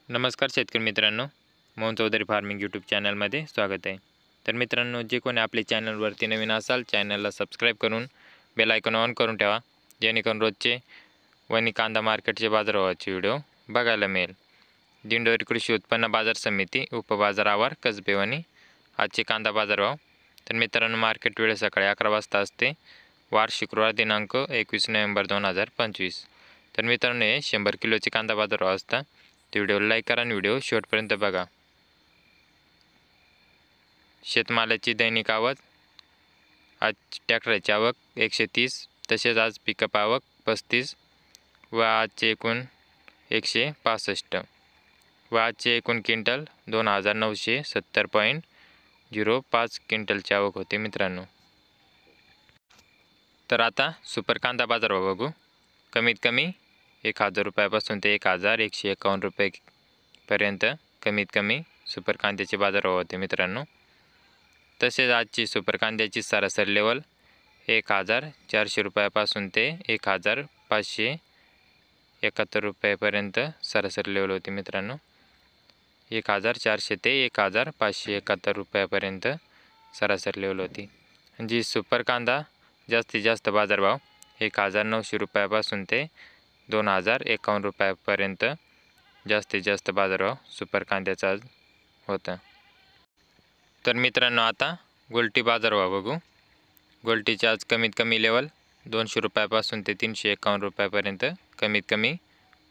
नमस्कार शेतकरी मित्रांनो, मोहन चौधरी फार्मिंग यूट्यूब चॅनलमध्ये स्वागत आहे। तर मित्रांनो, जे कोणी आपल्या चॅनलवरती नवीन असाल चॅनलला सबस्क्राईब करून बेल आयकॉन ऑन करून ठेवा, जेणेकरून रोजचे वणी कांदा मार्केटचे बाजारभावाचे व्हिडिओ बघायला मिळेल। दिंडोरी कृषी उत्पन्न बाजार समिती उपबाजार आवार कसबे वणी आजचे कांदा बाजारभाव। तर मित्रांनो, मार्केट वेळ सकाळी 11 वाजता असते, वार शुक्रवार दिनांक 21 नोव्हेंबर 2025। तर मित्रांनो, हे 100 किलोचे कांदा बाजारभाव असतात। व्हिडिओला लाईक करा आणि व्हिडिओ शेवटपर्यंत बघा। शेतमालाची दैनिक आवक आज ट्रॅक्टरची आवक 130, तसेच आज पिकअप आवक 35 व आजचे एकूण 165 व आजचे एकूण क्विंटल 2970.05 क्विंटलची आवक होते मित्रांनो। तर आता सुपर कांदा बाजारभाव बघू। कमीत कमी 1000 रुपयापासून ते 1151 रुपयेपर्यंत कमीत कमी सुपर कांद्याचे बाजारभाव होते मित्रांनो। तसेच आजची सुपर कांद्याची सरासरी लेवल 1400 रुपयापासून ते 1571 रुपयेपर्यंत सरासरी लेवल होती मित्रांनो। 1400 ते 1571 रुपयापर्यंत सरासरी लेवल होती। जी सुपर कांदा जास्तीत जास्त बाजारभाव 1900 रुपयापासून ते 2051 रुपयापर्यंत जास्तीत जास्त बाजारभाव सुपर कांद्याचा आज होता। तर मित्रांनो, आता गोल्टी बाजारभाव बघू। गोल्टीचे आज कमीत कमी लेवल 200 रुपयापासून ते 351 रुपयापर्यंत कमीत कमी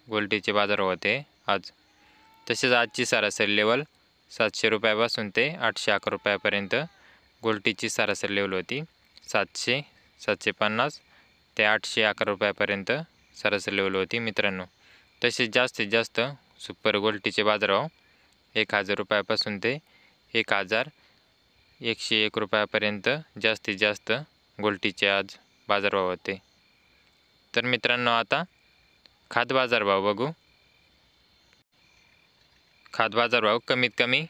गोल्टीचे बाजारभाव होते आज। तसेच आजची सरासरी लेवल 700 रुपयापासून ते 811 रुपयापर्यंत गोल्टीची सरासरी लेवल होती। 700, 750 ते 811 रुपयापर्यंत सरासरी लेवल होती मित्रांनो। तसेच जास्तीत जास्त सुपर गोल्टीचे बाजारभाव 1000 रुपयापासून ते 1101 रुपयापर्यंत जास्तीत जास्त गोल्टीचे आज बाजारभाव होते। तर मित्रांनो, आता खाद बाजारभाव बघू। खाद बाजारभाव कमीत कमी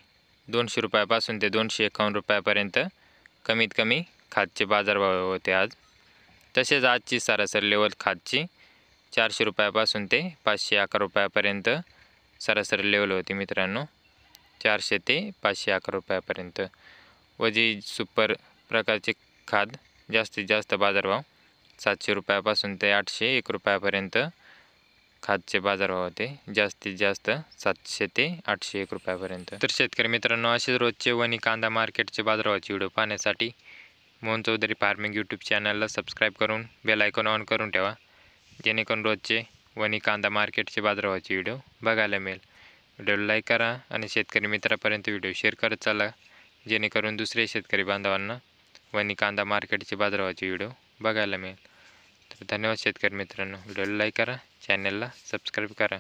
200 रुपयापासून ते 251 रुपयापर्यंत कमीत कमी खादचे बाजारभाव होते आज। तसेच आजची सरासरी लेवल खादची 400 रुपयापासून ते 511 रुपयापर्यंत सरासरी लेवल होती मित्रांनो। 400 ते 511 रुपयापर्यंत। व जी सुपर प्रकारचे खाद जास्तीत जास्त बाजारभाव 700 रुपयापासून ते 801 रुपयापर्यंत खादचे बाजारभाव होते। जास्तीत जास्त 700 ते 801 रुपयापर्यंत। तर शेतकरी मित्रांनो, असेच रोजचे वणी कांदा मार्केटचे बाजारभावाचे व्हिडिओ पाहण्यासाठी मोहन चौधरी फार्मिंग यूट्यूब चॅनलला सबस्क्राईब करून बेल आयकॉन ऑन करून ठेवा, जेणेकरून रोजचे वणी कांदा मार्केटचे बाजारभावाचे व्हिडिओ बघायला मिळेल। व्हिडिओला लाईक करा आणि शेतकरी मित्रापर्यंत व्हिडिओ शेअर करत चला, जेणेकरून दुसरे शेतकरी बांधवांना वणी कांदा मार्केटचे बाजारभावाचे व्हिडिओ बघायला मिळेल। तर धन्यवाद शेतकरी मित्रांनो, व्हिडिओला लाईक करा, चॅनलला सबस्क्राईब करा।